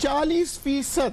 40%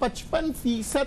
55%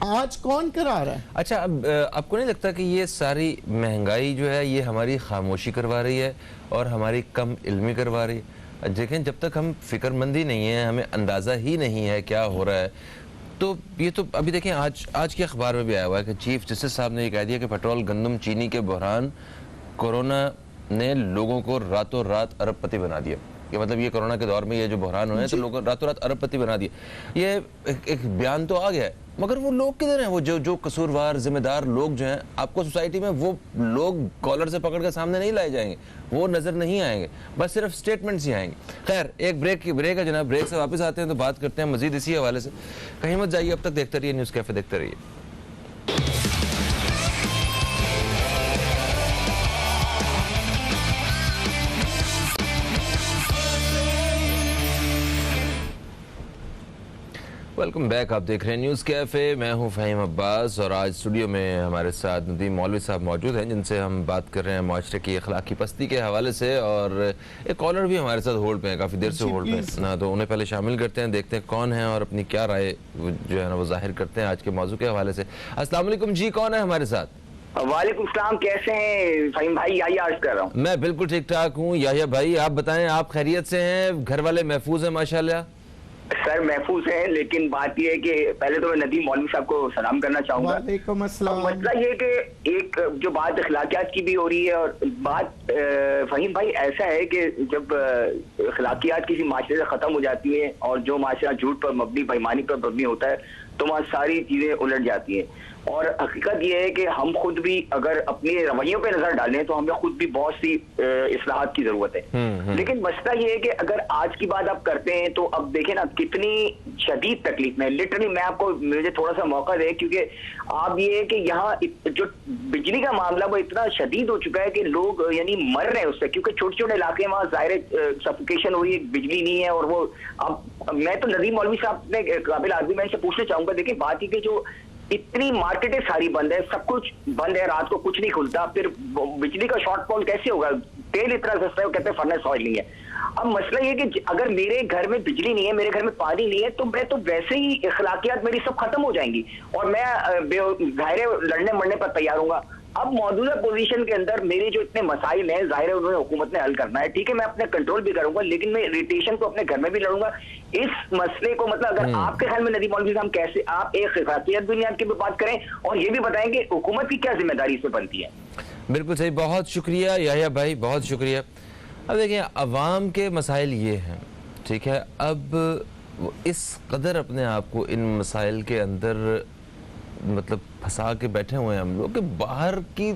آج کون کرا رہا ہے؟ اچھا، اب آپ کو نہیں لگتا کہ یہ ساری مہنگائی جو ہے یہ ہماری خاموشی کروا رہی ہے اور ہماری کم علمی کروا رہی ہے؟ دیکھیں، جب تک ہم فکر مند ہی نہیں ہیں، ہمیں اندازہ ہی نہیں ہے کیا ہو رہا ہے، تو یہ تو ابھی دیکھیں آج کے اخبار میں بھی آیا ہوا ہے کہ چیف جسٹس صاحب نے یہ کہہ دیا کہ پیٹرول، گندم، چینی کے بحران، کورونا نے لوگوں کو راتوں رات ارب پتی بنا دیا. کہ مطلب یہ کورونا کے دور میں یہ جو بحران ہوئے ہیں تو لوگوں راتوں رات ارب پتی بنا دیا. یہ ایک بیان تو آ گیا ہے، مگر وہ لوگ کدھر ہیں؟ وہ جو قصوروار ذمہ دار لوگ جو ہیں آپ کو سوسائٹی میں، وہ لوگ کالر سے پکڑ کے سامنے نہیں لائے جائیں گے، وہ نظر نہیں آئیں گے، بس صرف سٹیٹمنٹس ہی آئیں گے. خیر، ایک بریک ہے جناب، بریک سے واپس آتے ہیں تو بات کرتے ہیں مزید اسی حوالے سے. کہیں مت جائیے، اب تک دیکھتے رہیے نیوز کیفے، دیکھتے رہیے. ویلکم بیک، آپ دیکھ رہے ہیں نیوز کیفے، میں ہوں فہیم عباس، اور آج اسٹوڈیو میں ہمارے ساتھ ندیم مولوی صاحب موجود ہیں جن سے ہم بات کر رہے ہیں معاشرے کی اخلاقی پستی کے حوالے سے. اور ایک کالر بھی ہمارے ساتھ ہولڈ پہ ہیں، کافی دیر سے ہولڈ پہ ہیں، تو انہیں پہلے شامل کرتے ہیں، دیکھتے ہیں کون ہیں اور اپنی کیا رائے جو ہے نا وہ ظاہر کرتے ہیں آج کے موضوع کے حوالے سے. السلام علیکم جی، کون ہے ہمارے ساتھ؟ وعلیکم السلام، کیسے ہیں فہیم بھائی؟ یحییٰ عرض کر رہا ہوں. میں بالکل ٹھیک ٹھاک ہوں. یحییٰ بھائی آپ بتائیں، آپ خیریت سے ہیں؟ گھر والے محفوظ ہیں ماشاءاللہ؟ سر محفوظ ہیں، لیکن بات یہ ہے کہ پہلے تو میں ندیم مولوی صاحب کو سلام کرنا چاہوں گا. وعلیکم السلام. مسئلہ یہ ہے کہ ایک جو بات اخلاقیات کی بھی ہو رہی ہے، اور بات فہیم بھائی ایسا ہے کہ جب اخلاقیات کسی معاشرے سے ختم ہو جاتی ہیں اور جو معاشرہ جھوٹ پر مبنی، بےایمانی پر مبنی ہوتا ہے، تو وہاں ساری چیزیں الٹ جاتی ہیں. اور حقیقت یہ ہے کہ ہم خود بھی اگر اپنے رویوں پہ نظر ڈالیں تو ہمیں خود بھی بہت سی اصلاحات کی ضرورت ہے. لیکن مسئلہ یہ ہے کہ اگر آج کی بات آپ کرتے ہیں تو اب دیکھیں نا کتنی شدید تکلیف میں، لٹرلی میں آپ کو، مجھے تھوڑا سا موقع دے، کیونکہ آپ یہ ہے کہ یہاں جو بجلی کا معاملہ وہ اتنا شدید ہو چکا ہے کہ لوگ یعنی مر رہے ہیں اس سے، کیونکہ چھوٹے چھوٹے علاقے وہاں ظاہر سفوکیشن ہو رہی ہے، بجلی نہیں ہے. اور وہ اب میں تو ندیم مولوی صاحب نے قابل آدمی میں سے پوچھنا چاہوں گا، دیکھیں بات یہ کہ جو اتنی مارکیٹیں ساری بند ہے، سب کچھ بند ہے، رات کو کچھ نہیں کھلتا، پھر بجلی کا شارٹ فال کیسے ہوگا؟ تیل اتنا سستا ہے، وہ کہتے ہیں فرنس آئل نہیں ہے. اب مسئلہ یہ کہ اگر میرے گھر میں بجلی نہیں ہے، میرے گھر میں پانی نہیں ہے، تو میں تو ویسے ہی اخلاقیات میری سب ختم ہو جائیں گی اور میں ظاہر لڑنے مرنے پر تیار ہوں گا. اب موجودہ پوزیشن کے اندر میرے جو اتنے مسائل ہیں، ظاہر ہے انہوں نے حکومت نے حل کرنا ہے، ٹھیک ہے، میں اپنے کنٹرول بھی کروں گا، لیکن میں اریٹیشن کو اپنے گھر میں بھی لڑوں گا. اس مسئلے کو مطلب اگر آپ کے خیال میں ندیم مولوی صاحب کیسے آپ ایک اخلاقیات بنیاد کی بھی بات کریں اور یہ بھی بتائیں کہ حکومت کی کیا ذمہ داری اس سے بنتی ہے؟ بالکل صحیح، بہت شکریہ یحییٰ بھائی، بہت شکریہ. اب دیکھیں، عوام کے مسائل یہ ہیں، ٹھیک ہے، اب اس قدر اپنے آپ کو ان مسائل کے اندر مطلب پھنسا کے بیٹھے ہوئے ہیں ہم لوگ کہ باہر کی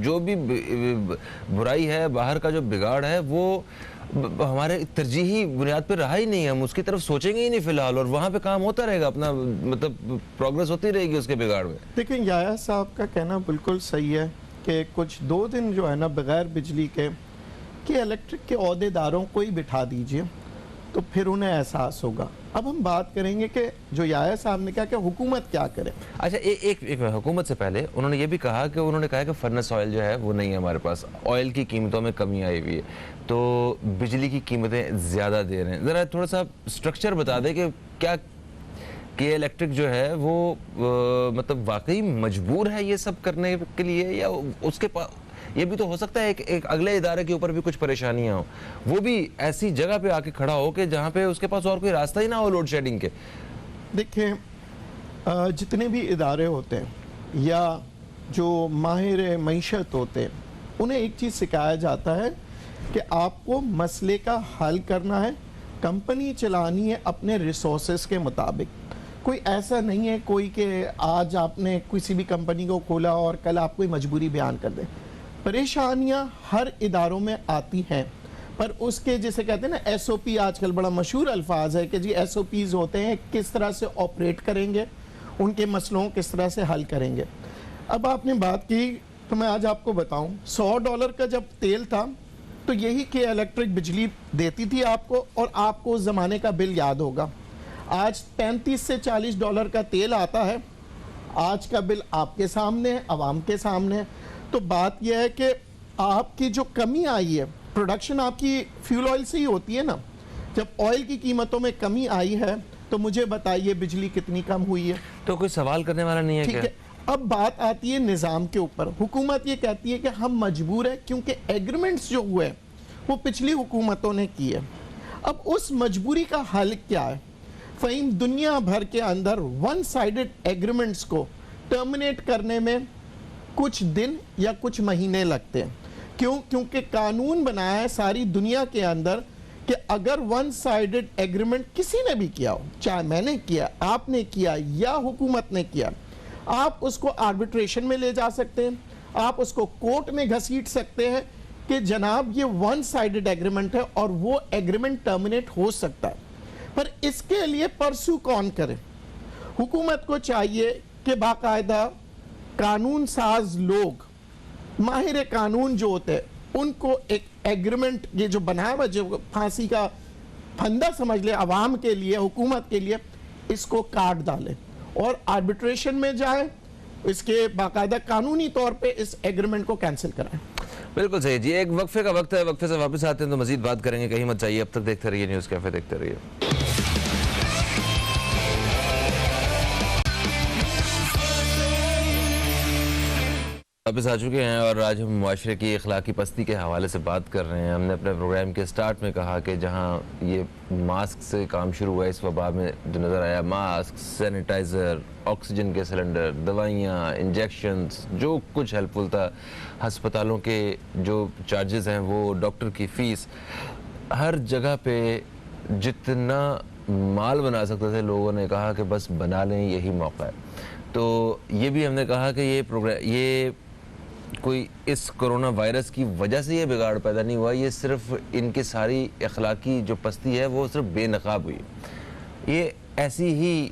جو بھی برائی ہے، باہر کا جو بگاڑ ہے، وہ ہمارے ترجیحی بنیاد پہ رہا ہی نہیں ہے. ہم اس کی طرف سوچیں گے ہی نہیں فی الحال، اور وہاں پہ کام ہوتا رہے گا، اپنا مطلب پروگرس ہوتی رہے گی اس کے بگاڑ میں. دیکھیں، یحییٰ صاحب کا کہنا بالکل صحیح ہے کہ کچھ 2 دن جو ہے نا بغیر بجلی کے کہ الیکٹرک کے عہدے داروں کو ہی بٹھا دیجئے تو پھر انہیں احساس ہوگا. اب ہم بات کریں گے کہ جو یحییٰ صاحب نے کہا کہ حکومت کیا کرے. اچھا، ایک حکومت سے پہلے انہوں نے یہ بھی کہا کہ فرنس آئل جو ہے وہ نہیں ہے ہمارے پاس، آئل کی قیمتوں میں کمی آئی ہوئی ہے، تو بجلی کی قیمتیں زیادہ دے رہے ہیں. ذرا تھوڑا سا سٹرکچر بتا دیں کہ کیا کہ الیکٹرک جو ہے وہ مطلب واقعی مجبور ہے یہ سب کرنے کے لیے، یا اس کے پاس یہ بھی تو ہو سکتا ہے ایک اگلے ادارے کے اوپر بھی کچھ پریشانیاں ہوں، وہ بھی ایسی جگہ پہ آ کے کھڑا ہو کہ جہاں پہ اس کے پاس اور کوئی راستہ ہی نہ ہو لوڈ شیڈنگ کے. دیکھیں، جتنے بھی ادارے ہوتے ہیں یا جو ماہر معیشت ہوتے ہیں، انہیں ایک چیز سکھایا جاتا ہے کہ آپ کو مسئلے کا حل کرنا ہے، کمپنی چلانی ہے اپنے ریسورسز کے مطابق. کوئی ایسا نہیں ہے کوئی کہ آج آپ نے کسی بھی کمپنی کو کھولا اور کل آپ کوئی مجبوری بیان کر دیں. پریشانیاں ہر اداروں میں آتی ہیں، پر اس کے جسے کہتے ہیں نا ایس او پی، آج کل بڑا مشہور الفاظ ہے کہ جی ایس او پیز ہوتے ہیں، کس طرح سے آپریٹ کریں گے، ان کے مسئلوں کس طرح سے حل کریں گے. اب آپ نے بات کی تو میں آج آپ کو بتاؤں، $100 کا جب تیل تھا تو یہی کہ الیکٹرک بجلی دیتی تھی آپ کو، اور آپ کو اس زمانے کا بل یاد ہوگا. آج $35 سے $40 کا تیل آتا ہے، آج کا بل آپ کے سامنے ہے، عوام کے سامنے ہے. تو بات یہ ہے کہ آپ کی جو کمی آئی ہے، پروڈکشن آپ کی فیول آئل سے ہی ہوتی ہے نا، جب آئل کی قیمتوں میں کمی آئی ہے تو مجھے بتائیے بجلی کتنی کم ہوئی ہے؟ تو کوئی سوال کرنے والا نہیں ہے ٹھیک کیا؟ ہے، اب بات آتی ہے نظام کے اوپر. حکومت یہ کہتی ہے کہ ہم مجبور ہیں کیونکہ ایگریمنٹس جو ہوئے وہ پچھلی حکومتوں نے کیے. اب اس مجبوری کا حل کیا ہے؟ فہیم، دنیا بھر کے اندر ون سائیڈڈ ایگریمنٹس کو ٹرمینیٹ کرنے میں کچھ دن یا کچھ مہینے لگتے ہیں. کیوں؟ کیونکہ قانون بنایا ہے ساری دنیا کے اندر کہ اگر ون سائیڈڈ ایگریمنٹ کسی نے بھی کیا ہو، چاہے میں نے کیا، آپ نے کیا یا حکومت نے کیا، آپ اس کو آربیٹریشن میں لے جا سکتے ہیں، آپ اس کو کورٹ میں گھسیٹ سکتے ہیں کہ جناب یہ ون سائیڈڈ ایگریمنٹ ہے اور وہ ایگریمنٹ ٹرمینیٹ ہو سکتا ہے. پر اس کے لیے پرسو کون کرے؟ حکومت کو چاہیے کہ باقاعدہ قانون ساز لوگ، ماہر قانون جو ہوتے ہیں، ان کو ایک ایگریمنٹ یہ جو بنا ہوا جو پھانسی کا پھندا سمجھ لے عوام کے لیے، حکومت کے لیے، اس کو کاٹ ڈالے اور آربیٹریشن میں جائے، اس کے باقاعدہ قانونی طور پہ اس ایگریمنٹ کو کینسل کرائیں. بالکل صحیح جی. ایک وقفے کا وقت ہے، وقفے سے واپس آتے ہیں تو مزید بات کریں گے. کہیں مت جائیے، اب تک دیکھتے رہیے نیوز کیفے، دیکھتے رہیے. واپس آ چکے ہیں اور آج ہم معاشرے کی اخلاقی پستی کے حوالے سے بات کر رہے ہیں. ہم نے اپنے پروگرام کے سٹارٹ میں کہا کہ جہاں یہ ماسک سے کام شروع ہوا اس وبا میں جو نظر آیا، ماسک، سینیٹائزر، آکسیجن کے سلنڈر، دوائیاں، انجیکشنز، جو کچھ ہیلپ فل تھا، ہسپتالوں کے جو چارجز ہیں، وہ ڈاکٹر کی فیس، ہر جگہ پہ جتنا مال بنا سکتے تھے لوگوں نے کہا کہ بس بنا لیں، یہی موقع ہے. تو یہ بھی ہم نے کہا کہ یہ کوئی اس کرونا وائرس کی وجہ سے یہ بگاڑ پیدا نہیں ہوا، یہ صرف ان کی ساری اخلاقی جو پستی ہے وہ صرف بے نقاب ہوئی. یہ ایسی ہی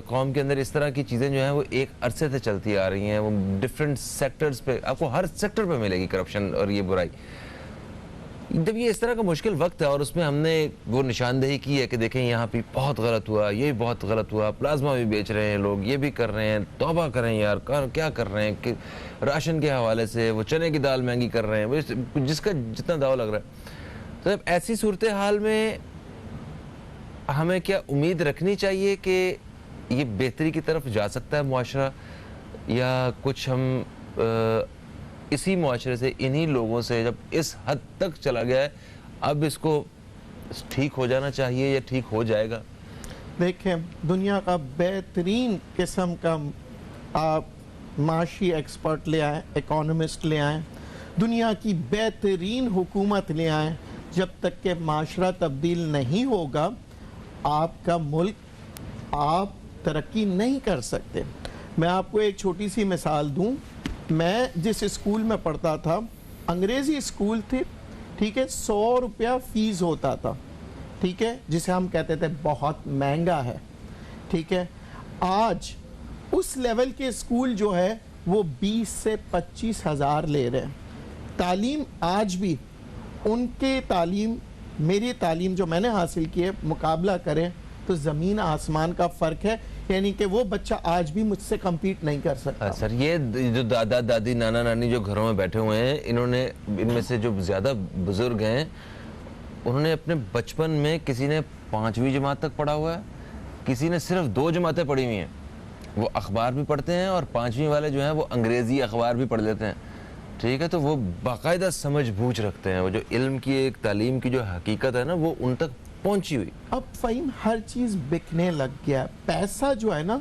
قوم کے اندر اس طرح کی چیزیں جو ہیں وہ ایک عرصے سے چلتی آ رہی ہیں. وہ ڈیفرنٹ سیکٹرز پہ، آپ کو ہر سیکٹر پہ ملے گی کرپشن اور یہ برائی. جب یہ اس طرح کا مشکل وقت ہے اور اس میں ہم نے وہ نشاندہی کی ہے کہ دیکھیں یہاں پہ بہت غلط ہوا، یہ بھی بہت غلط ہوا، پلازما بھی بیچ رہے ہیں لوگ، یہ بھی کر رہے ہیں، توبہ کریں یار، کیا کر رہے ہیں کہ راشن کے حوالے سے وہ چنے کی دال مہنگی کر رہے ہیں، جس کا جتنا داؤ لگ رہا ہے. تو اب ایسی صورتحال میں ہمیں کیا امید رکھنی چاہیے کہ یہ بہتری کی طرف جا سکتا ہے معاشرہ، یا کچھ ہم اسی معاشرے سے، انہی لوگوں سے جب اس حد تک چلا گیا ہے اب اس کو ٹھیک ہو جانا چاہیے یا ٹھیک ہو جائے گا؟ دیکھیں، دنیا کا بہترین قسم کا آپ معاشی ایکسپرٹ لے آئیں، اکانومسٹ لے آئیں، دنیا کی بہترین حکومت لے آئیں، جب تک کہ معاشرہ تبدیل نہیں ہوگا آپ کا ملک، آپ ترقی نہیں کر سکتے. میں آپ کو ایک چھوٹی سی مثال دوں. میں جس اسکول میں پڑھتا تھا، انگریزی اسکول تھی، ٹھیک ہے، 100 روپیہ فیس ہوتا تھا، ٹھیک ہے، جسے ہم کہتے تھے بہت مہنگا ہے، ٹھیک ہے. آج اس لیول کے اسکول جو ہے وہ 20 سے 25 ہزار لے رہے ہیں. تعلیم آج بھی ان کے تعلیم، میری تعلیم جو میں نے حاصل کی ہے، مقابلہ کریں تو زمین آسمان کا فرق ہے. یعنی کہ وہ بچہ آج بھی مجھ سے کمپیٹ نہیں کر سکتا. سر، یہ جو دادا دادی نانا نانی جو گھروں میں بیٹھے ہوئے ہیں، انہوں نے، ان میں سے جو زیادہ بزرگ ہیں، انہوں نے اپنے بچپن میں کسی نے 5ویں جماعت تک پڑھا ہوا ہے، کسی نے صرف 2 جماعتیں پڑھی ہوئی ہیں. وہ اخبار بھی پڑھتے ہیں اور 5ویں والے جو ہیں وہ انگریزی اخبار بھی پڑھ لیتے ہیں، ٹھیک ہے. تو وہ باقاعدہ سمجھ بوجھ رکھتے ہیں. وہ جو علم کی ایک تعلیم کی جو حقیقت ہے نا، وہ ان تک پہنچی ہوئی. اب فہیم، ہر چیز بکنے لگ گیا. پیسہ جو ہے نا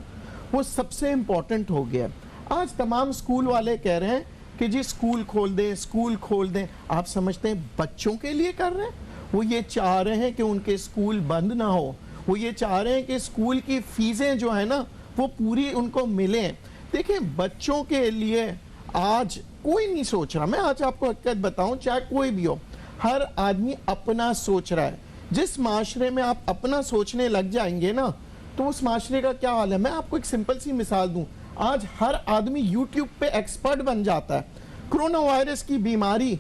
وہ سب سے امپورٹنٹ ہو گیا. آج تمام اسکول والے کہہ رہے ہیں کہ جی اسکول کھول دیں، اسکول کھول دیں. آپ سمجھتے ہیں بچوں کے لیے کر رہے ہیں؟ وہ یہ چاہ رہے ہیں کہ ان کے اسکول بند نہ ہو. وہ یہ چاہ رہے ہیں کہ اسکول کی فیسیں جو ہے نا وہ پوری ان کو ملیں. دیکھیں، بچوں کے لیے آج کوئی نہیں سوچ رہا. میں آج آپ کو حقیقت بتاؤں، چاہے کوئی بھی ہو، ہر آدمی اپنا سوچ رہا ہے. جس معاشرے میں آپ اپنا سوچنے لگ جائیں گے نا تو اس معاشرے کا کیا حال ہے. میں آپ کو ایک سمپل سی مثال دوں. آج ہر آدمی یوٹیوب پہ ایکسپرٹ بن جاتا ہے. کرونا وائرس کی بیماری،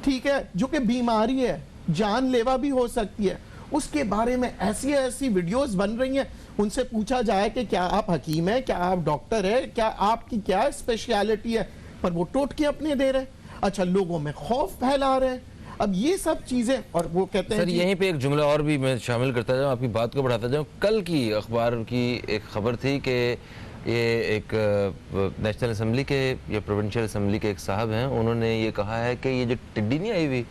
ٹھیک ہے، جو کہ بیماری ہے، جان لیوا بھی ہو سکتی ہے، اس کے بارے میں ایسی ویڈیوز بن رہی ہیں. ان سے پوچھا جائے کہ کیا آپ حکیم ہیں، کیا آپ ڈاکٹر ہیں، کیا آپ کی کیا اسپیشلٹی ہے، پر وہ ٹوٹکے اپنے دے رہے ہیں. اچھا، لوگوں میں خوف پھیلا رہے ہیں. اب یہ سب چیزیں, اور وہ کہتے ہیں سر یہیں پہ ایک جملہ اور بھی میں شامل کرتا جاؤں, آپ کی بات کو بڑھاتا جاؤں. کل کی اخبار کی ایک خبر تھی کہ یہ ایک نیشنل اسمبلی کے یا پروونشل اسمبلی کے ایک صاحب ہیں, انہوں نے یہ کہا ہے کہ یہ جو ٹڈی نہیں آئی ہوئی,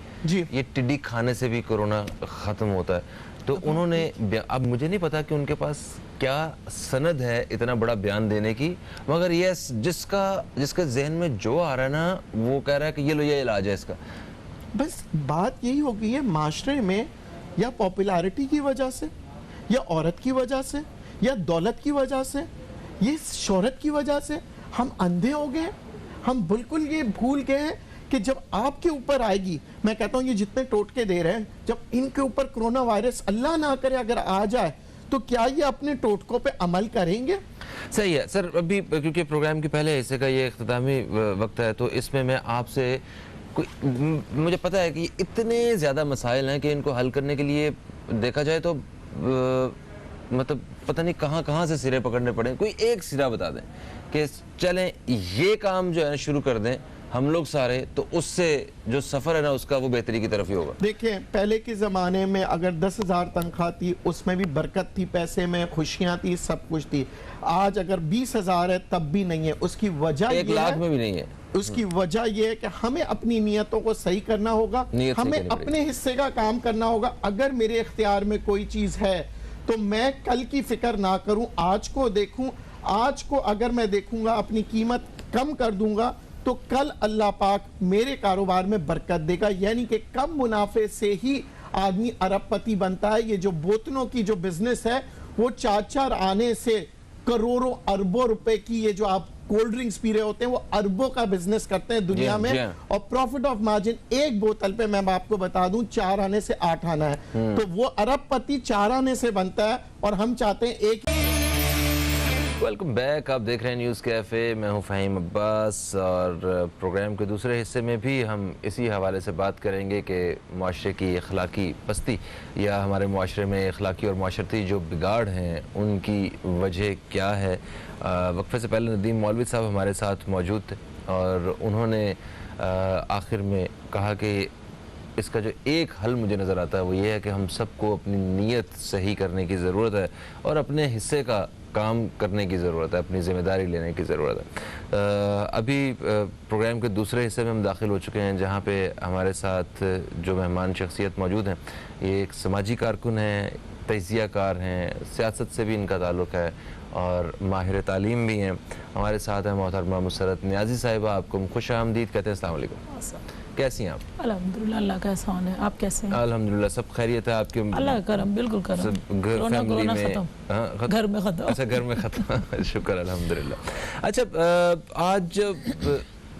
یہ ٹڈی کھانے سے بھی کورونا ختم ہوتا ہے. تو انہوں نے, اب مجھے نہیں پتا کہ ان کے پاس کیا سند ہے اتنا بڑا بیان دینے کی, مگر یہ جس کا ذہن میں جو آ رہا ہے نا وہ کہہ رہا ہے کہ یہ لو یہ علاج ہے اس کا. بس بات یہی ہو گئی ہے معاشرے میں, یا پاپولیرٹی کی وجہ سے, یا عورت کی وجہ سے, یا دولت کی وجہ سے, یہ شہرت کی وجہ سے ہم اندھے ہو گئے. ہم بالکل یہ بھول گئے ہیں کہ جب آپ کے اوپر آئے گی, میں کہتا ہوں یہ جتنے ٹوٹکے دے رہے ہیں, جب ان کے اوپر کرونا وائرس اللہ نہ کرے اگر آ جائے تو کیا یہ اپنے ٹوٹکوں پہ عمل کریں گے؟ صحیح ہے سر. ابھی کیونکہ پروگرام کے پہلے حصے کا یہ اختتامی وقت ہے, تو اس میں آپ سے مجھے پتہ ہے کہ اتنے زیادہ مسائل ہیں کہ ان کو حل کرنے کے لیے دیکھا جائے تو مطلب پتہ نہیں کہاں سے سرے پکڑنے پڑیں. کوئی ایک سرا بتا دیں کہ چلیں یہ کام جو ہے شروع کر دیں ہم لوگ سارے, تو اس سے جو سفر ہے نا اس کا وہ بہتری کی طرف ہی ہوگا. دیکھیں پہلے کے زمانے میں اگر 10,000 تنخواہ تھی اس میں بھی برکت تھی, پیسے میں خوشیاں تھی, سب کچھ تھی. آج اگر 20,000 ہے تب بھی نہیں ہے. اس کی وجہ 1 لاکھ میں بھی نہیں ہے. اس کی وجہ یہ ہے کہ ہمیں اپنی نیتوں کو صحیح کرنا ہوگا, ہمیں اپنے حصے کا کام کرنا ہوگا. اگر میرے اختیار میں کوئی چیز ہے تو میں کل کی فکر نہ کروں, آج کو دیکھوں. آج کو اگر میں دیکھوں گا اپنی قیمت کم کر دوں گا تو کل اللہ پاک میرے کاروبار میں برکت دے گا. یعنی کہ کم منافع سے ہی آدمی ارب پتی بنتا ہے. یہ جو بوتلوں کی جو بزنس ہے وہ 4 آنے سے کروڑوں اربوں روپے کی, یہ جو آپ کولڈ ڈرنکس پی رہے ہوتے ہیں وہ اربوں کا بزنس کرتے ہیں دنیا میں, اور پروفٹ آف مارجن ایک بوتل پہ میں آپ کو بتا دوں 4 آنے سے 8 آنا ہے. تو وہ ارب پتی 4 آنے سے بنتا ہے اور ہم چاہتے ہیں ایک. ویلکم بیک, آپ دیکھ رہے ہیں نیوز کیفے, میں ہوں فہیم عباس, اور پروگرام کے دوسرے حصے میں بھی ہم اسی حوالے سے بات کریں گے کہ معاشرے کی اخلاقی پستی یا ہمارے معاشرے میں اخلاقی اور معاشرتی جو بگاڑ ہیں ان کی وجہ کیا ہے. وقفے سے پہلے ندیم مولوی صاحب ہمارے ساتھ موجود تھے اور انہوں نے آخر میں کہا کہ اس کا جو ایک حل مجھے نظر آتا ہے وہ یہ ہے کہ ہم سب کو اپنی نیت صحیح کرنے کی ضرورت ہے اور اپنے حصے کا کام کرنے کی ضرورت ہے, اپنی ذمہ داری لینے کی ضرورت ہے. ابھی پروگرام کے دوسرے حصے میں ہم داخل ہو چکے ہیں جہاں پہ ہمارے ساتھ جو مہمان شخصیت موجود ہیں یہ ایک سماجی کارکن ہیں, تجزیہ کار ہیں, سیاست سے بھی ان کا تعلق ہے اور ماہر تعلیم بھی ہیں. ہمارے ساتھ ہیں محترمہ مسرت نیازی صاحبہ, آپ کو خوش آمدید کہتے ہیں. السلام علیکم, کیسی ہیں آپ؟ الحمدللہ, اللہ کا احسان ہے. آپ کیسے ہیں؟ الحمدللہ سب خیریت ہے. آپ کے اللہ کرم, بالکل کرم. کرونا ختم, گھر میں ختم. اچھا گھر میں ختم, شکر الحمدللہ. اچھا آج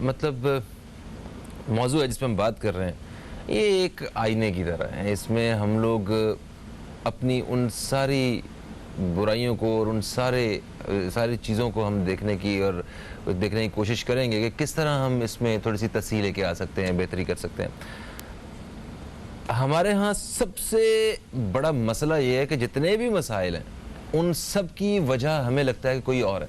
مطلب موضوع ہے جس پہ ہم بات کر رہے ہیں یہ ایک آئینے کی طرح ہے. اس میں ہم لوگ اپنی ان ساری برائیوں کو اور ان ساری چیزوں کو ہم دیکھنے کی کوشش کریں گے کہ کس طرح ہم اس میں تھوڑی سی تصحیح لے کے آ سکتے ہیں, بہتری کر سکتے ہیں. ہمارے ہاں سب سے بڑا مسئلہ یہ ہے کہ جتنے بھی مسائل ہیں ان سب کی وجہ ہمیں لگتا ہے کہ کوئی اور ہے.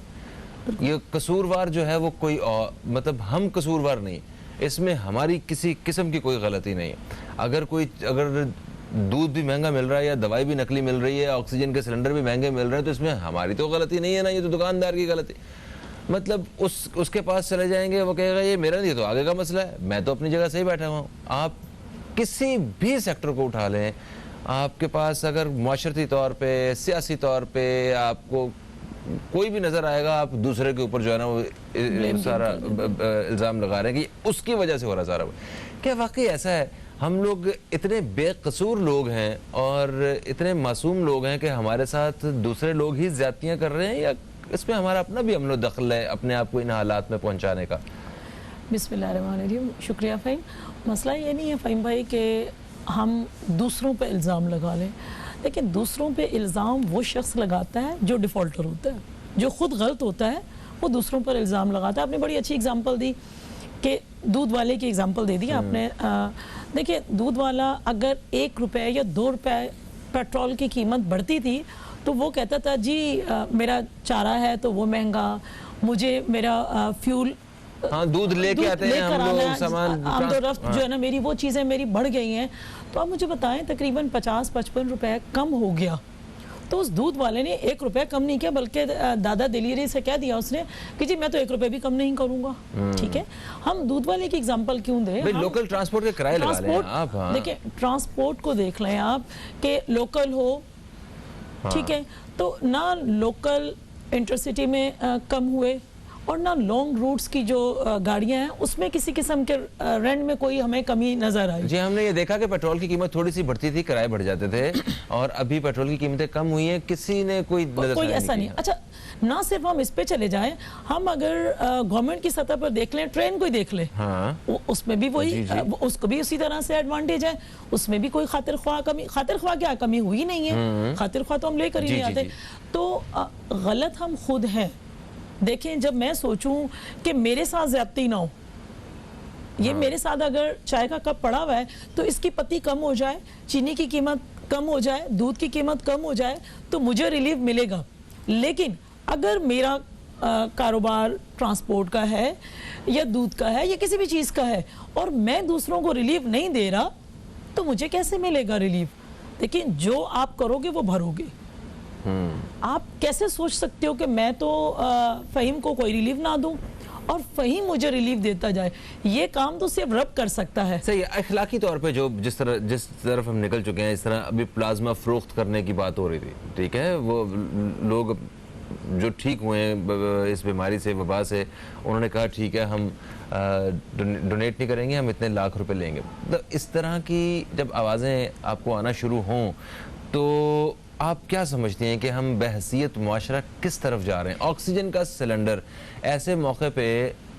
یہ قصوروار جو ہے وہ کوئی اور, مطلب ہم قصوروار نہیں, اس میں ہماری کسی قسم کی کوئی غلطی نہیں ہے. اگر دودھ بھی مہنگا مل رہا ہے یا دوائی بھی نقلی مل رہی ہے, آکسیجن کے سلنڈر بھی مہنگے مل رہے ہیں, تو اس میں ہماری تو غلطی نہیں ہے نا, یہ تو دکاندار کی غلطی. مطلب اس کے پاس چلے جائیں گے, وہ کہے گا یہ میرا نہیں, تو آگے کا مسئلہ ہے, میں تو اپنی جگہ سے ہی بیٹھا ہوا ہوں. آپ کسی بھی سیکٹر کو اٹھا لیں, آپ کے پاس اگر معاشرتی طور پہ, سیاسی طور پہ آپ کو کوئی بھی نظر آئے گا, آپ دوسرے کے اوپر جو ہے نا وہ سارا الزام لگا رہے ہیں کہ اس کی وجہ سے ہو رہا سارا. کیا واقعی ایسا ہے؟ ہم لوگ اتنے بے قصور لوگ ہیں اور اتنے معصوم لوگ ہیں کہ ہمارے ساتھ دوسرے لوگ ہی زیادتیاں کر رہے ہیں, یا اس میں ہمارا اپنا بھی عمل و دخل ہے اپنے آپ کو ان حالات میں پہنچانے کا؟ بسم اللہ الرحمن الرحیم. شکریہ فہیم. مسئلہ یہ نہیں ہے فہیم بھائی کہ ہم دوسروں پہ الزام لگا لیں. لیکن دوسروں پہ الزام وہ شخص لگاتا ہے جو ڈیفالٹر ہوتا ہے, جو خود غلط ہوتا ہے وہ دوسروں پر الزام لگاتا ہے. آپ نے بڑی اچھی اگزامپل دی کہ دودھ والے کی اگزامپل دے دی آپ نے. دیکھیں دودھ والا اگر 1 روپے یا 2 روپے پیٹرول کی قیمت بڑھتی تھی تو وہ کہتا تھا جی میرا چارہ ہے تو وہ مہنگا, مجھے میرا فیول ہاں دودھ لے کے آتے ہیں ہم لوگ سامان آمد و رفت جو ہے نا میری وہ چیزیں میری بڑھ گئی ہیں. تو آپ مجھے بتائیں تقریباً 50-55 روپے کم ہو گیا, تو اس دودھ والے نے 1 روپے کم نہیں کیا بلکہ دادا دلیری سے کہہ دیا اس نے کہ جی میں تو 1 روپے بھی کم نہیں کروں گا. ٹھیک ہے, ہم دودھ والے کی اگزامپل کیوں دیں, لوکل ٹرانسپورٹ کے کرائے لگا لیں آپ. دیکھیں ٹرانسپورٹ کو دیکھ لیں آپ کہ لوکل ہو, ٹھیک ہے, تو نہ لوکل انٹرسٹی میں کم ہوئے اور نہ لانگ روٹس کی جو گاڑیاں ہیں اس میں کسی قسم کے رینٹ میں کوئی ہمیں کمی نظر آئی. جی ہم نے یہ دیکھا کہ پیٹرول کی قیمت تھوڑی سی بڑھتی تھی, کرائے بڑھ جاتے تھے, اور ابھی پیٹرول کی قیمتیں کم ہوئی ہیں, کسی نے کوئی ایسا نہیں. اچھا نہ صرف ہم اس پہ چلے جائیں, ہم اگر گورنمنٹ کی سطح پر دیکھ لیں, ٹرین کو ہی دیکھ لیں, اس میں بھی وہی, اس کو بھی اسی طرح سے ایڈوانٹیج ہے, اس میں بھی کوئی خاطر خواہ کیا کمی ہوئی نہیں ہے, خاطر خواہ تو ہم لے کر ہی نہیں آتے. تو غلط ہم خود ہیں. دیکھیں جب میں سوچوں کہ میرے ساتھ زیادتی نہ ہو, یہ میرے ساتھ اگر چائے کا کپ پڑا ہوا ہے تو اس کی پتی کم ہو جائے, چینی کی قیمت کم ہو جائے, دودھ کی قیمت کم ہو جائے تو مجھے ریلیف ملے گا. لیکن اگر میرا کاروبار ٹرانسپورٹ کا ہے یا دودھ کا ہے یا کسی بھی چیز کا ہے اور میں دوسروں کو ریلیف نہیں دے رہا تو مجھے کیسے ملے گا ریلیف. لیکن جو آپ کرو گے وہ بھرو گے. آپ کیسے سوچ سکتے ہو کہ میں تو فہیم کو کوئی ریلیف نہ دوں اور فہیم مجھے ریلیف دیتا جائے؟ یہ کام تو صرف رب کر سکتا ہے. صحیح. اخلاقی طور پہ جس طرف ہم نکل چکے ہیں, اس طرح ابھی پلازما فروخت کرنے کی بات ہو رہی تھی, ٹھیک ہے, وہ لوگ جو ٹھیک ہوئے ہیں اس بیماری سے, وبا سے, انہوں نے کہا ٹھیک ہے ہم ڈونیٹ نہیں کریں گے, ہم اتنے لاکھ روپے لیں گے. اس طرح کی جب آوازیں آپ کو آنا شروع ہوں تو آپ کیا سمجھتے ہیں کہ ہم بحیثیت معاشرہ کس طرف جا رہے ہیں؟ آکسیجن کا سلنڈر ایسے موقع پہ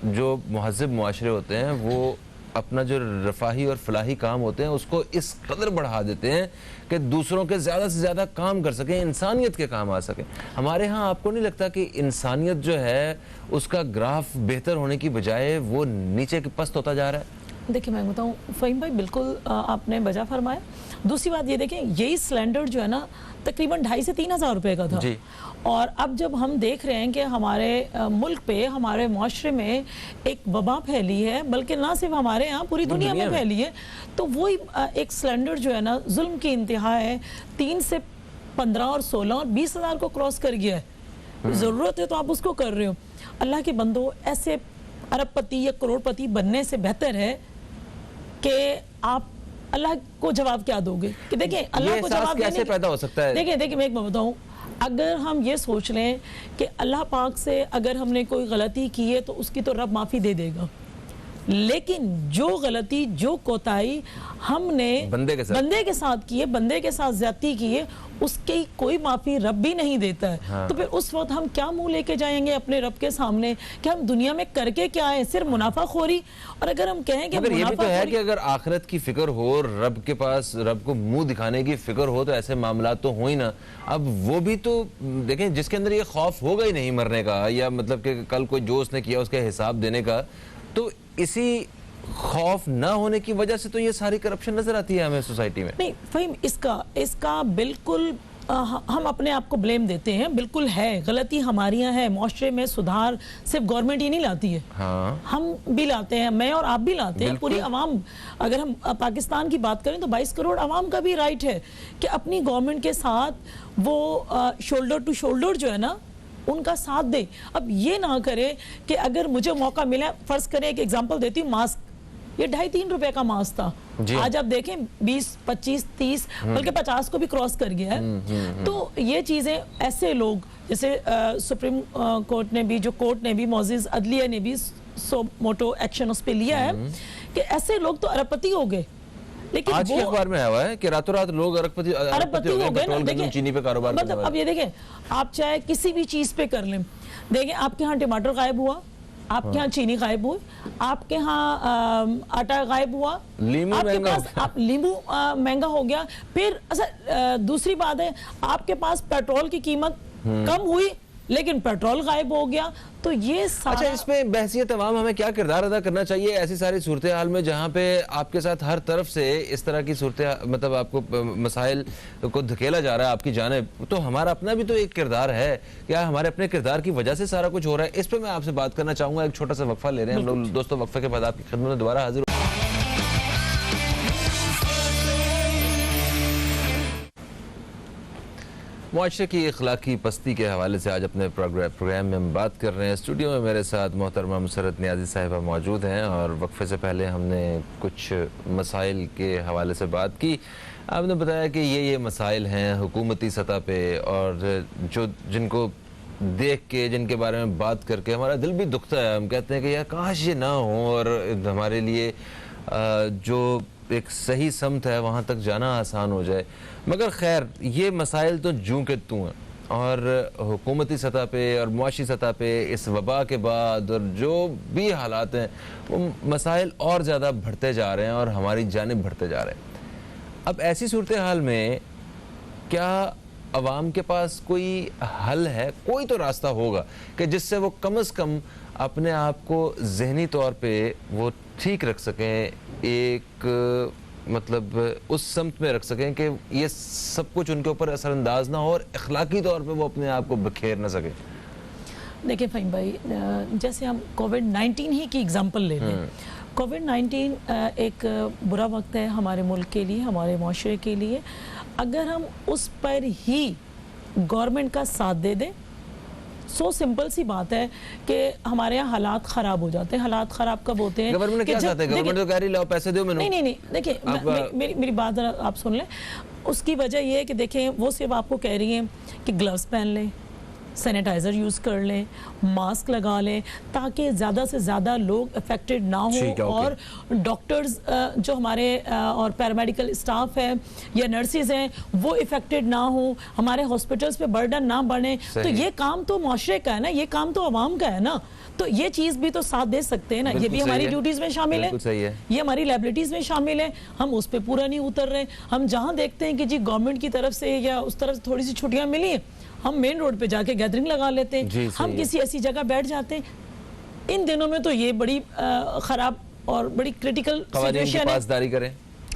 جو مہذب معاشرے ہوتے ہیں وہ اپنا جو رفاہی اور فلاحی کام ہوتے ہیں اس کو اس قدر بڑھا دیتے ہیں کہ دوسروں کے زیادہ سے زیادہ کام کر سکیں, انسانیت کے کام آ سکیں. ہمارے ہاں آپ کو نہیں لگتا کہ انسانیت جو ہے اس کا گراف بہتر ہونے کی بجائے وہ نیچے کی پست ہوتا جا رہا ہے؟ دیکھیں میں بتاؤں فہیم بھائی, بالکل آپ نے بجا فرمایا. دوسری بات یہ دیکھیں, یہی سلنڈر جو ہے نا تقریباً 2,500 سے 3,000 روپے کا تھا, اور اب جب ہم دیکھ رہے ہیں کہ ہمارے ملک پہ, ہمارے معاشرے میں ایک وبا پھیلی ہے, بلکہ نہ صرف ہمارے ہاں پوری دنیا میں پھیلی ہے, تو وہی ایک سلنڈر جو ہے نا ظلم کی انتہا ہے, 3 سے 15 اور 16 اور 20 ہزار کو کراس کر گیا ہے. ضرورت ہے تو آپ اس کو کر رہے ہو. اللہ کے بندو, ایسے ارب پتی یا کروڑ پتی بننے سے بہتر ہے کہ آپ اللہ کو جواب کیا دو گے. کہ دیکھیں اللہ کو جواب کیسے پیدا ہو سکتا ہے؟ دیکھیں میں ایک بات بتاؤں, اگر ہم یہ سوچ لیں کہ اللہ پاک سے اگر ہم نے کوئی غلطی کی ہے تو اس کی تو رب معافی دے دے گا, لیکن جو غلطی, جو کوتاہی ہم نے بندے کے ساتھ کی ہے, بندے کے ساتھ زیادتی کی ہے, اس کی کوئی معافی رب بھی نہیں دیتا ہے. تو پھر اس وقت ہم کیا منہ لے کے جائیں گے اپنے رب کے سامنے کہ ہم دنیا میں کر کے کیا ہے؟ صرف منافع خوری. اور اگر ہم کہیں کہ یہ بھی تو ہے کہ اگر آخرت کی فکر ہو, رب کے پاس رب کو منہ دکھانے کی فکر ہو, تو ایسے معاملات تو ہو ہی نا. اب وہ بھی تو دیکھیں جس کے اندر یہ خوف ہوگا ہی نہیں مرنے کا, یا مطلب کہ کل کوئی جو اس نے کیا اس کا حساب دینے کا, تو اسی خوف نہ ہونے کی وجہ سے تو یہ ساری کرپشن نظر آتی ہے ہمیں سوسائٹی میں. نہیں فہیم, اس کا بالکل ہم اپنے آپ کو بلیم دیتے ہیں, بالکل ہے غلطی ہماری یہاں ہے. معاشرے میں سدھار صرف گورنمنٹ ہی نہیں لاتی ہے, ہم بھی لاتے ہیں, میں اور آپ بھی لاتے ہیں, پوری عوام. اگر ہم پاکستان کی بات کریں تو 22 کروڑ عوام کا بھی رائٹ ہے کہ اپنی گورنمنٹ کے ساتھ وہ شولڈر ٹو شولڈر جو ہے نا ان کا ساتھ دے. اب یہ نہ کرے کہ اگر مجھے موقع ملا, فرض کریں ایک ایگزامپل دیتی ہوں, ماسک, یہ 2.5-3 روپے کا ماسک تھا, آج آپ دیکھیں 20, 25, 30 بلکہ 50 کو بھی کراس کر گیا ہے. تو یہ چیزیں ایسے لوگ جیسے سپریم کورٹ نے بھی, جو کورٹ نے بھی, معزز عدلیہ نے بھی سو موٹو ایکشن اس پہ لیا ہے کہ ایسے لوگ تو ارب پتی ہو گئے. لیکن آج کے اخبار میں آیا ہوا ہے کہ راتوں رات لوگ ارب پتی ہو گئے, پیٹرول گندم چینی پہ کاروبار کرنے والے. اب یہ دیکھیں, آپ چاہے کسی بھی چیز پہ کر لیں, دیکھیں آپ کے ہاں ٹماٹر غائب ہوا, آپ کے ہاں چینی غائب ہوئی, آپ کے ہاں آٹا غائب ہوا, لیمبو مہنگا ہو گیا. پھر دوسری بات ہے, آپ کے پاس پیٹرول کی قیمت کم ہوئی لیکن پیٹرول غائب ہو گیا. تو یہ سارا اچھا، اس میں بحثیت عوام ہمیں کیا کردار ادا کرنا چاہیے ایسی ساری صورتحال میں جہاں پہ آپ کے ساتھ ہر طرف سے اس طرح کی صورتحال مطلب آپ کو مسائل کو دھکیلا جا رہا ہے آپ کی جانب؟ تو ہمارا اپنا بھی تو ایک کردار ہے، کیا ہمارے اپنے کردار کی وجہ سے سارا کچھ ہو رہا ہے؟ اس پہ میں آپ سے بات کرنا چاہوں گا. ایک چھوٹا سا وقفہ لے رہے ہیں ہم لوگ دوستوں. وقفے کے بعد آپ کی خدمت میں دوبارہ حاضر. معاشرے کی اخلاقی پستی کے حوالے سے آج اپنے پروگرام میں ہم بات کر رہے ہیں. اسٹوڈیو میں میرے ساتھ محترمہ مسرت نیازی صاحبہ موجود ہیں اور وقفے سے پہلے ہم نے کچھ مسائل کے حوالے سے بات کی. آپ نے بتایا کہ یہ مسائل ہیں حکومتی سطح پہ اور جن کو دیکھ کے، جن کے بارے میں بات کر کے ہمارا دل بھی دکھتا ہے. ہم کہتے ہیں کہ یار کاش یہ نہ ہو اور ہمارے لیے جو ایک صحیح سمت ہے وہاں تک جانا آسان ہو جائے. مگر خیر، یہ مسائل تو جوں کے توں ہیں اور حکومتی سطح پہ اور معاشی سطح پہ اس وبا کے بعد اور جو بھی حالات ہیں وہ مسائل اور زیادہ بڑھتے جا رہے ہیں اور ہماری جانب بڑھتے جا رہے ہیں. اب ایسی صورتحال میں کیا عوام کے پاس کوئی حل ہے؟ کوئی تو راستہ ہوگا کہ جس سے وہ کم از کم اپنے آپ کو ذہنی طور پہ وہ ٹھیک رکھ سکیں، ایک مطلب اس سمت میں رکھ سکیں کہ یہ سب کچھ ان کے اوپر اثر انداز نہ ہو اور اخلاقی طور پہ وہ اپنے آپ کو بکھیر نہ سکیں. دیکھیں فہیم بھائی، جیسے ہم کووڈ-19 ہی کی اگزامپل لے لیں. کووڈ-19 ایک برا وقت ہے ہمارے ملک کے لیے، ہمارے معاشرے کے لیے. اگر ہم اس پر ہی گورنمنٹ کا ساتھ دے دیں، سو سمپل سی بات ہے کہ ہمارے یہاں حالات خراب ہو جاتے ہیں. حالات خراب کب ہوتے ہیں؟ گورنمنٹ نے کیا چاہتے ہیں؟ گورنمنٹ تو کہہ رہی لاؤ پیسے دو. نہیں دیکھیں میری بات آپ سن لیں. اس کی وجہ یہ ہے کہ دیکھیں وہ صرف آپ کو کہہ رہی ہیں کہ گلوز پہن لیں، سینیٹائزر یوز کر لیں، ماسک لگا لیں تاکہ زیادہ سے زیادہ لوگ افیکٹڈ نہ ہوں اور ڈاکٹرز جو ہمارے اور پیرامیڈیکل اسٹاف ہے یا نرسز ہیں وہ افیکٹڈ نہ ہوں، ہمارے ہاسپٹلز پہ برڈن نہ بڑھیں. تو یہ کام تو معاشرے کا ہے نا، یہ کام تو عوام کا ہے نا. تو یہ چیز بھی تو ساتھ دے سکتے ہیں نا. یہ بھی ہماری ڈیوٹیز میں شامل ہے، یہ ہماری لائبلٹیز میں شامل ہے. ہم اس پہ پورا نہیں اتر رہے. ہم جہاں دیکھتے ہیں کہ جی گورنمنٹ کی طرف سے یا اس طرف تھوڑی سی چھٹیاں ملی ہیں، ہم مین روڈ پہ جا کے گیدرنگ لگا لیتے ہیں، ہم کسی ایسی جگہ بیٹھ جاتے ہیں. ان دنوں میں تو یہ بڑی خراب اور بڑی کریٹیکل سچویشن ہے. پاسداری کریں،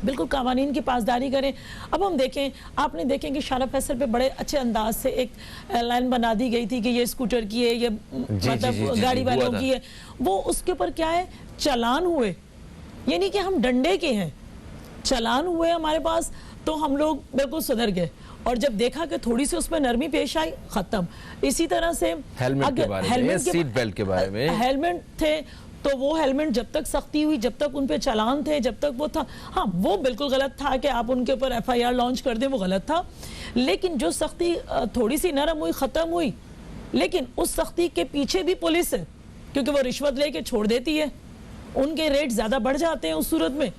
بالکل قوانین کی پاسداری کریں. اب ہم دیکھیں، آپ نے دیکھیں کہ شارع فیصل پہ بڑے اچھے انداز سے ایک لائن بنا دی گئی تھی کہ یہ اسکوٹر کی ہے، یہ مطلب گاڑی والوں کی ہے. وہ اس کے اوپر کیا ہے، چالان ہوئے، یعنی کہ ہم ڈنڈے کے ہیں، چالان ہوئے ہمارے پاس تو ہم لوگ بالکل صدر گئے. اور جب دیکھا کہ تھوڑی سی اس میں نرمی پیش آئی، ختم. اسی طرح سے ہیلمٹ کے بارے میں، سیٹ بیلٹ کے بارے میں، ہیلمٹ تھے تو وہ ہیلمٹ جب تک سختی ہوئی، جب تک ان پہ چالان تھے، جب تک وہ تھا، ہاں وہ بالکل غلط تھا کہ آپ ان کے اوپر ایف آئی آر لانچ کر دیں، وہ غلط تھا. لیکن جو سختی تھوڑی سی نرم ہوئی، ختم ہوئی، لیکن اس سختی کے پیچھے بھی پولیس ہے کیونکہ وہ رشوت لے کے چھوڑ دیتی ہے. ان کے ریٹ زیادہ بڑھ جاتے ہیں اس صورت میں.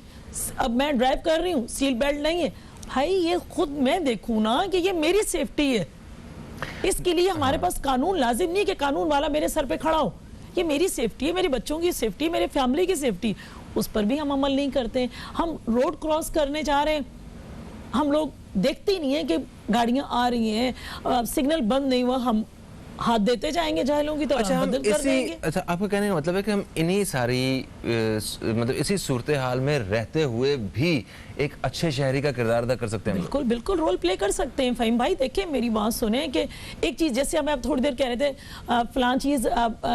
اب میں ڈرائیو کر رہی ہوں، سیٹ بیلٹ نہیں ہے، بھائی یہ خود میں دیکھوں نا کہ یہ میری سیفٹی ہے. اس کے لیے ہمارے پاس قانون لازم نہیں کہ قانون والا میرے سر پہ کھڑا ہو. یہ میری سیفٹی ہے، میری بچوں کی سیفٹی، میرے فیملی کی سیفٹی. اس پر بھی ہم عمل نہیں کرتے. ہم روڈ کراس کرنے جا رہے ہیں، ہم لوگ دیکھتے ہی نہیں ہیں کہ گاڑیاں آ رہی ہیں، سگنل بند نہیں ہوا، ہم ہاتھ دیتے جائیں گے جاہلوں کی طرح، بدل کر دیں گے. اچھا، آپ کا کہنے کا مطلب ہے کہ ہم انہی ساری مطلب اسی صورتحال میں رہتے ہوئے بھی ایک اچھے شہری کا کردار ادا کر سکتے ہیں. بالکل بالکل رول پلے کر سکتے ہیں. فہیم بھائی دیکھیں میری بات سنیں کہ ایک چیز جیسے ہمیں اب تھوڑی دیر کہہ رہے تھے فلاں چیز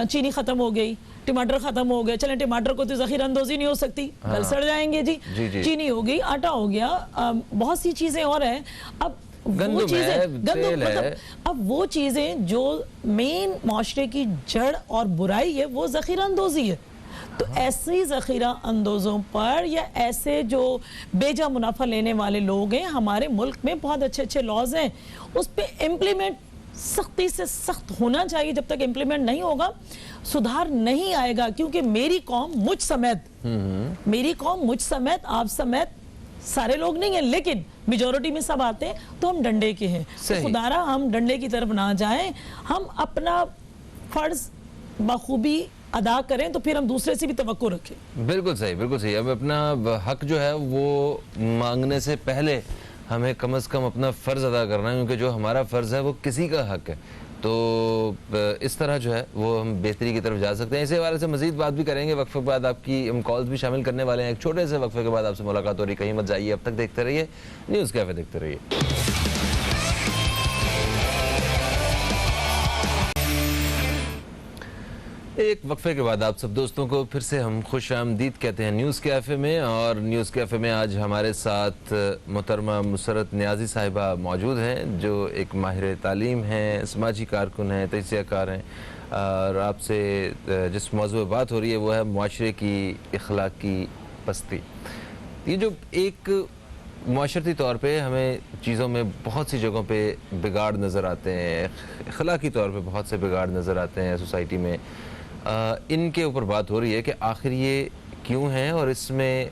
چینی ختم ہو گئی، ٹماٹر ختم ہو گئے، چلیں ٹماٹر کو تو ذخیرہ اندوزی نہیں ہو سکتی، گل سڑ جائیں گے. جی چینی ہو گئی، آٹا ہو گیا، بہت سی چیزیں اور ہیں. اب وہ چیزیں جو مین معاشرے کی جڑ اور برائی ہے وہ ذخیرہ اندوزی ہے. تو ایسی ذخیرہ اندوزوں پر یا ایسے جو بیجا منافع لینے والے لوگ ہیں، ہمارے ملک میں بہت اچھے اچھے لاز ہیں، اس پہ امپلیمنٹ سختی سے سخت ہونا چاہیے. جب تک امپلیمنٹ نہیں ہوگا سدھار نہیں آئے گا. کیونکہ میری قوم مجھ سمیت آپ سمیت سارے لوگ نہیں ہیں، لیکن میجورٹی میں سب آتے ہیں تو ہم ڈنڈے کے ہیں. خدا را ہم ڈنڈے کی طرف نہ جائیں، ہم اپنا فرض بخوبی ادا کریں تو پھر ہم دوسرے سے بھی توقع رکھیں. بالکل صحیح، بالکل صحیح. اب اپنا حق جو ہے وہ مانگنے سے پہلے ہمیں کم از کم اپنا فرض ادا کرنا ہے، کیونکہ جو ہمارا فرض ہے وہ کسی کا حق ہے. تو اس طرح جو ہے وہ ہم بہتری کی طرف جا سکتے ہیں. اسی حوالے سے مزید بات بھی کریں گے. وقفے کے بعد آپ کی ہم کالز بھی شامل کرنے والے ہیں. ایک چھوٹے سے وقفے کے بعد آپ سے ملاقات ہو رہی. کہیں مت جائیے. اب تک دیکھتے رہیے نیوز کیفے, دیکھتے رہیے. ایک وقفے کے بعد آپ سب دوستوں کو پھر سے ہم خوش آمدید کہتے ہیں نیوز کیفے میں. اور نیوز کیفے میں آج ہمارے ساتھ محترمہ مسرت نیازی صاحبہ موجود ہیں, جو ایک ماہر تعلیم ہیں, سماجی کارکن ہیں, تجزیہ کار ہیں. اور آپ سے جس موضوع پہ بات ہو رہی ہے وہ ہے معاشرے کی اخلاقی پستی. یہ جو ایک معاشرتی طور پہ ہمیں چیزوں میں بہت سی جگہوں پہ بگاڑ نظر آتے ہیں, اخلاقی طور پہ بہت سے بگاڑ نظر آتے ہیں سوسائٹی میں, ان کے اوپر بات ہو رہی ہے کہ آخر یہ کیوں ہیں اور اس میں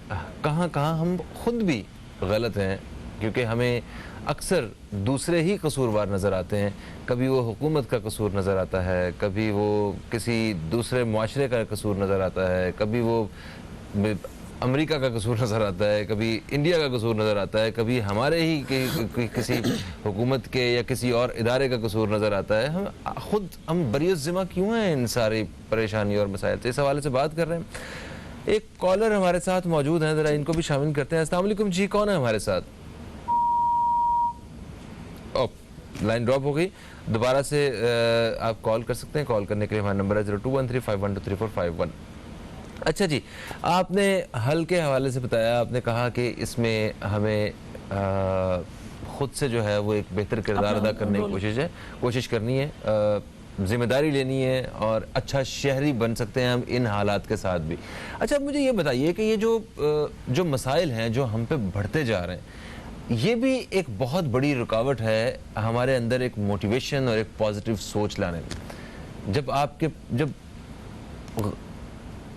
کہاں کہاں ہم خود بھی غلط ہیں. کیونکہ ہمیں اکثر دوسرے ہی قصوروار نظر آتے ہیں. کبھی وہ حکومت کا قصور نظر آتا ہے, کبھی وہ کسی دوسرے معاشرے کا قصور نظر آتا ہے, کبھی وہ امریکہ کا قصور نظر آتا ہے, کبھی انڈیا کا قصور نظر آتا ہے, کبھی ہمارے ہی کسی حکومت کے یا کسی اور ادارے کا قصور نظر آتا ہے. ہم بری الذمہ کیوں ہیں ان ساری پریشانی اور مسائل سے؟ اس حوالے سے بات کر رہے ہیں. ایک کالر ہمارے ساتھ موجود ہیں, ذرا ان کو بھی شامل کرتے ہیں. السلام علیکم جی, کون ہے ہمارے ساتھ؟ لائن ڈراپ ہو گئی. دوبارہ سے آپ کال کر سکتے ہیں. کال کرنے کے لیے ہمارا نمبر ہے 021351234551. اچھا جی, آپ نے حل کے حوالے سے بتایا. آپ نے کہا کہ اس میں ہمیں خود سے جو ہے وہ ایک بہتر کردار ادا کرنے کی کوشش کرنی ہے, ذمہ داری لینی ہے, اور اچھا شہری بن سکتے ہیں ہم ان حالات کے ساتھ بھی. اچھا مجھے یہ بتائیے کہ یہ جو مسائل ہیں جو ہم پہ بڑھتے جا رہے ہیں, یہ بھی ایک بہت بڑی رکاوٹ ہے ہمارے اندر ایک موٹیویشن اور ایک پازیٹیو سوچ لانے میں. جب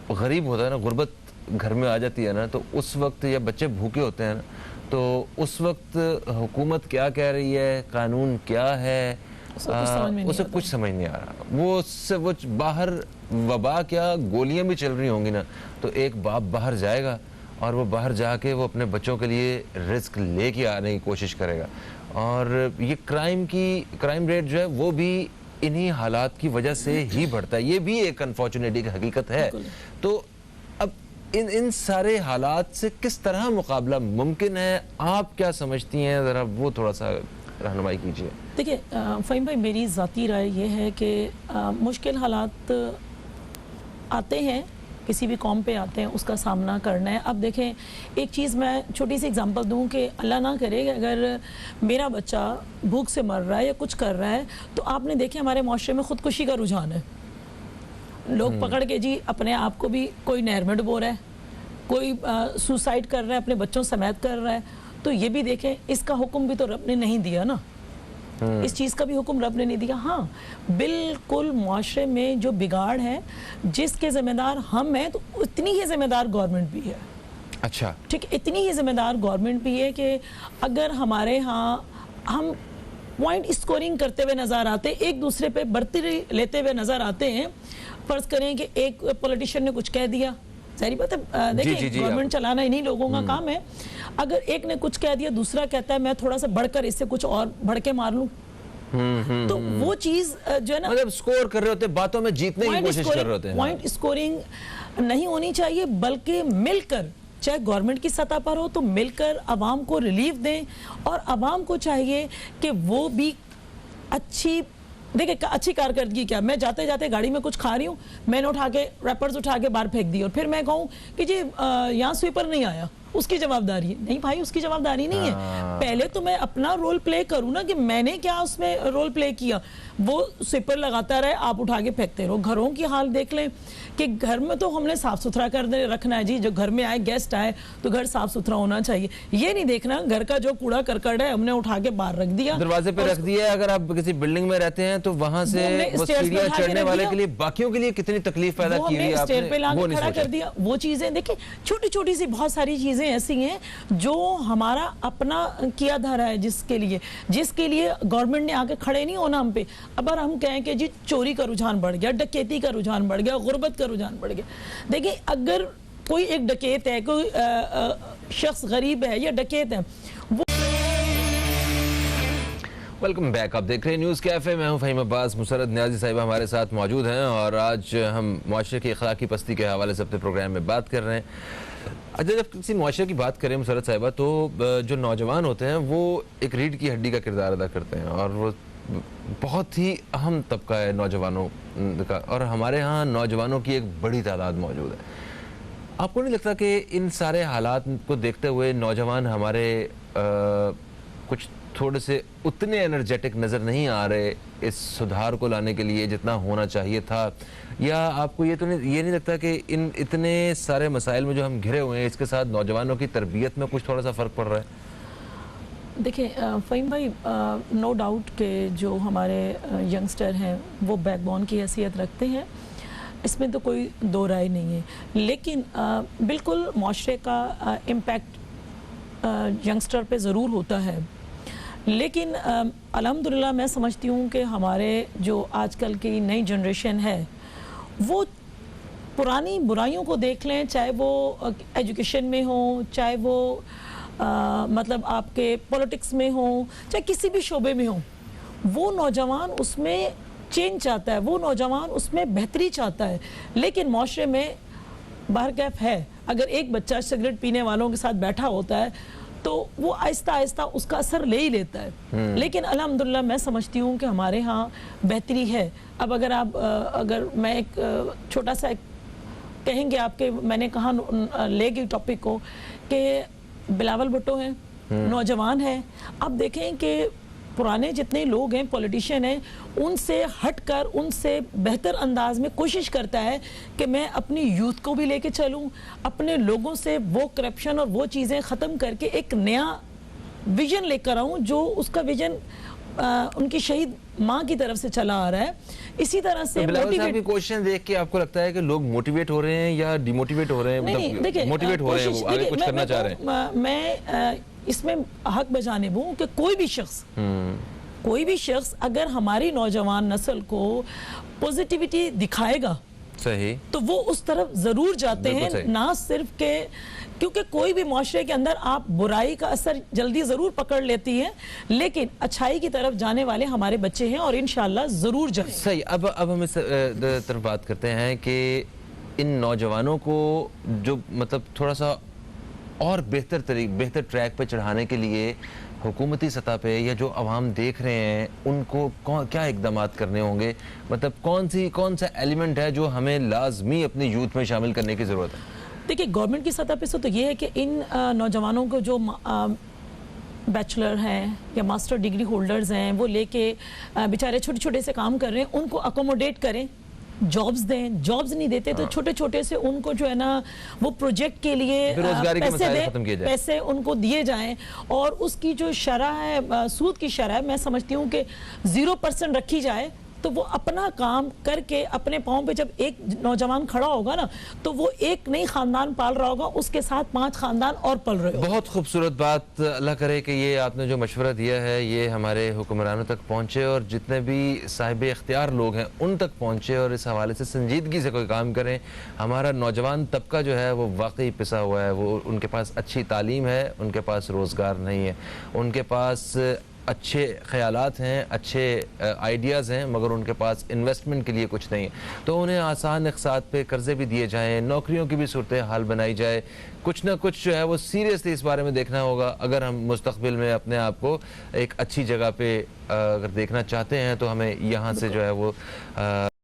غریب ہوتا ہے نا, غربت گھر میں آ جاتی ہے نا, تو اس وقت یا بچے بھوکے ہوتے ہیں نا, تو اس وقت حکومت کیا کہہ رہی ہے, قانون کیا ہے, اسے کچھ سمجھ نہیں آ رہا. وہ باہر وبا کیا گولیاں بھی چل رہی ہوں گی نا, تو ایک باپ باہر جائے گا اور وہ باہر جا کے وہ اپنے بچوں کے لیے رزق لے کے آنے کی کوشش کرے گا. اور یہ کرائم ریٹ جو ہے وہ بھی انہی حالات کی وجہ سے ہی بڑھتا ہے. یہ بھی ایک انفارچونیٹی کی حقیقت ہے. تو اب ان سارے حالات سے کس طرح مقابلہ ممکن ہے؟ آپ کیا سمجھتی ہیں, ذرا وہ تھوڑا سا رہنمائی کیجیے. دیکھیں فہیم بھائی, میری ذاتی رائے یہ ہے کہ مشکل حالات آتے ہیں, کسی بھی قوم پہ آتے ہیں, اس کا سامنا کرنا ہے. اب دیکھیں ایک چیز میں چھوٹی سی اگزامپل دوں کہ اللہ نہ کرے کہ اگر میرا بچہ بھوک سے مر رہا ہے یا کچھ کر رہا ہے, تو آپ نے دیکھیں ہمارے معاشرے میں خودکشی کا رجحان ہے. لوگ پکڑ کے جی اپنے آپ کو بھی, کوئی نہر میں ڈبو رہا ہے, کوئی سوسائڈ کر رہا ہے, اپنے بچوں سمیت کر رہا ہے. تو یہ بھی دیکھیں, اس کا حکم بھی تو رب نے نہیں دیا نا, اس چیز کا بھی حکم رب نے نہیں دیا. ہاں بالکل معاشرے میں جو بگاڑ ہے جس کے ذمہ دار ہم ہیں, تو اتنی ہی ذمہ دار گورنمنٹ بھی ہے. اچھا ٹھیک, اتنی ہی ذمہ دار گورنمنٹ بھی ہے کہ اگر ہمارے ہاں ہم پوائنٹ اسکورنگ کرتے ہوئے نظر آتے, ایک دوسرے پہ برتری لیتے ہوئے نظر آتے ہیں. فرض کریں کہ ایک پولیٹیشین نے کچھ کہہ دیا, ظاہری بات ہے دیکھیں گورنمنٹ چلانا انہی لوگوں کا کام ہے. اگر ایک نے کچھ کہہ دیا, دوسرا کہتا ہے میں تھوڑا سا بڑھ کر اس سے کچھ اور بڑھ کے مار لوں, تو وہ چیز جو ہے نا, مطلب سکور کر رہے ہوتے, باتوں میں جیتنے کی کوشش کر رہے ہوتے ہیں. پوائنٹ اسکورنگ نہیں ہونی چاہیے, بلکہ مل کر, چاہے گورنمنٹ کی سطح پر ہو تو مل کر عوام کو ریلیف دیں. اور عوام کو چاہیے کہ وہ بھی دیکھیں اچھی کارکردگی کیا, میں جاتے جاتے گاڑی میں کچھ کھا رہی ہوں, میں نے اٹھا کے ریپرز اٹھا کے باہر پھینک دی, اور پھر میں کہوں کہ جی یہاں سویپر نہیں آیا, اس کی جوابداری ہے. نہیں بھائی, اس کی جوابداری نہیں ہے. پہلے تو میں اپنا رول پلے کروں نا, کہ میں نے کیا اس میں رول پلے کیا. وہ سویپر لگاتا رہے, آپ اٹھا کے پھینکتے رہو. گھروں کی حال دیکھ لیں کہ گھر میں تو ہم نے صاف ستھرا کر رکھنا ہے جی, جو گھر میں آئے گیسٹ آئے تو گھر صاف ستھرا ہونا چاہیے. یہ نہیں دیکھنا گھر کا جو کوڑا کرکٹ ہے ہم نے اٹھا کے باہر رکھ دیا, دروازے پہ رکھ دیا. اگر آپ کسی بلڈنگ میں رہتے ہیں تو وہاں سے سیڑھیاں چڑھنے والے کے لیے, باقیوں کے لیے کتنی تکلیف پیدا کی ہوئی آپ نے, وہ نہیں کھڑا کر دیا. وہ چیزیں دیکھیں, چھوٹی چھوٹی سی بہت ساری چیزیں ایسی ہیں جو ہمارا اپنا کیا دھرا ہے, جس کے لیے گورنمنٹ نے آگے کھڑے نہیں ہونا ہم پہ. اگر ہم کہیں کہ جی چوری کا رجحان بڑھ گیا, ڈکیتی کا رجحان بڑھ گیا, غربت کا رجحان بڑھ گیا. دیکھیں اگر کوئی ایک ڈکیت ہے, کوئی شخص غریب ہے یا ڈکیت ہے, ویلکم بیک. آپ دیکھ رہے ہیں نیوز کیفے. میں ہوں فہیم عباس. مسرت نیازی صاحبہ ہمارے ساتھ موجود ہیں اور آج ہم معاشرے کی اخلاقی پستی کے حوالے سے اپنے پروگرام میں بات کر رہے ہیں. اچھا, جب کسی معاشرے کی بات کریں مسرت صاحبہ, تو جو نوجوان ہوتے ہیں وہ ایک ریڑھ کی ہڈی کا کردار ادا کرتے ہیں اور وہ بہت ہی اہم طبقہ ہے نوجوانوں کا, اور ہمارے ہاں نوجوانوں کی ایک بڑی تعداد موجود ہے. آپ کو نہیں لگتا کہ ان سارے حالات کو دیکھتے ہوئے نوجوان ہمارے کچھ تھوڑے سے اتنے انرجیٹک نظر نہیں آ رہے اس سدھار کو لانے کے لیے جتنا ہونا چاہیے تھا؟ یا آپ کو یہ نہیں لگتا کہ ان اتنے سارے مسائل میں جو ہم گھرے ہوئے ہیں اس کے ساتھ نوجوانوں کی تربیت میں کچھ تھوڑا سا فرق پڑ رہا ہے؟ دیکھیں فہیم بھائی, نو ڈاؤٹ کہ جو ہمارے ینگسٹر ہیں وہ بیک بون کی حیثیت رکھتے ہیں, اس میں تو کوئی دو رائے نہیں ہے. لیکن بالکل معاشرے کا امپیکٹ ینگسٹر پہ ضرور ہوتا ہے, لیکن الحمدللہ میں سمجھتی ہوں کہ ہمارے جو آج کل کی نئی جنریشن ہے وہ پرانی برائیوں کو دیکھ لیں, چاہے وہ ایجوکیشن میں ہوں, چاہے وہ مطلب آپ کے پولیٹکس میں ہوں, چاہے کسی بھی شعبے میں ہوں, وہ نوجوان اس میں چینج چاہتا ہے, وہ نوجوان اس میں بہتری چاہتا ہے. لیکن معاشرے میں بہرکیف ہے, اگر ایک بچہ سگریٹ پینے والوں کے ساتھ بیٹھا ہوتا ہے تو وہ آہستہ آہستہ اس کا اثر لے ہی لیتا ہے. لیکن الحمدللہ میں سمجھتی ہوں کہ ہمارے ہاں بہتری ہے. اب اگر میں ایک چھوٹا سا کہیں گے آپ کے, میں نے کہا لے گئی ٹاپک کو کہ بلاول بھٹو ہیں, نوجوان ہیں. اب دیکھیں کہ پرانے جتنے لوگ ہیں پولیٹیشین ہیں, ان سے ہٹ کر ان سے بہتر انداز میں کوشش کرتا ہے کہ میں اپنی یوتھ کو بھی لے کے چلوں, اپنے لوگوں سے وہ کرپشن اور وہ چیزیں ختم کر کے ایک نیا ویژن لے کر آؤں جو اس کا ویژن ان کی شہید ماں کی طرف سے چلا آ رہا ہے. اسی طرح سے بلاول صاحب کی کوششیں دیکھ کے آپ کو لگتا ہے کہ لوگ موٹیویٹ ہو رہے ہیں یا ڈی موٹیویٹ ہو رہے ہیں؟ مطلب موٹیویٹ ہو رہے ہیں, وہ آگے کچھ کرنا چاہ رہے ہیں. میں اس میں حق بجانب ہوں کہ کوئی بھی شخص اگر ہماری نوجوان نسل کو پوزیٹیوٹی دکھائے گا صحیح تو وہ اس طرف ضرور جاتے ہیں. نہ صرف کہ کیونکہ کوئی بھی معاشرے کے اندر آپ برائی کا اثر جلدی ضرور پکڑ لیتی ہیں, لیکن اچھائی کی طرف جانے والے ہمارے بچے ہیں اور انشاءاللہ ضرور جائیں. صحیح. اب ہم اس طرف بات کرتے ہیں کہ ان نوجوانوں کو جو مطلب تھوڑا سا اور بہتر ٹریک پہ چڑھانے کے لیے حکومتی سطح پہ یا جو عوام دیکھ رہے ہیں ان کو کیا اقدامات کرنے ہوں گے؟ مطلب کون سا ایلیمنٹ ہے جو ہمیں لازمی اپنی یوتھ میں شامل کرنے کی ضرورت ہے؟ دیکھیں گورنمنٹ کی سطح پہ تو یہ ہے کہ ان نوجوانوں کو جو بیچلر ہیں یا ماسٹر ڈگری ہولڈرز ہیں وہ لے کے بیچارے چھوٹے چھوٹے سے کام کر رہے ہیں, ان کو اکوموڈیٹ کریں, جابز دیں. جابز نہیں دیتے تو چھوٹے چھوٹے سے ان کو جو ہے نا وہ پروجیکٹ کے لیے پیسے ان کو دیے جائیں, اور اس کی جو شرح ہے, سود کی شرح, میں سمجھتی ہوں کہ 0% رکھی جائے, تو وہ اپنا کام کر کے اپنے پاؤں پہ جب ایک نوجوان کھڑا ہوگا نا تو وہ ایک نئی خاندان پال رہا ہوگا, اس کے ساتھ 5 خاندان اور پل رہے ہوگا. بہت خوبصورت بات. اللہ کرے کہ یہ آپ نے جو مشورہ دیا ہے یہ ہمارے حکمرانوں تک پہنچے اور جتنے بھی صاحب اختیار لوگ ہیں ان تک پہنچے اور اس حوالے سے سنجیدگی سے کوئی کام کریں. ہمارا نوجوان طبقہ جو ہے وہ واقعی پسا ہوا ہے. وہ ان کے پاس اچھی تعلیم ہے, ان کے پاس روزگار نہیں ہے, ان کے پاس اچھے خیالات ہیں, اچھے آئیڈیاز ہیں, مگر ان کے پاس انویسٹمنٹ کے لیے کچھ نہیں ہے. تو انہیں آسان اقساط پہ قرضے بھی دیے جائیں, نوکریوں کی بھی صورتحال بنائی جائے. کچھ نہ کچھ جو ہے وہ سیریسلی اس بارے میں دیکھنا ہوگا اگر ہم مستقبل میں اپنے آپ کو ایک اچھی جگہ پہ اگر دیکھنا چاہتے ہیں, تو ہمیں یہاں سے جو ہے وہ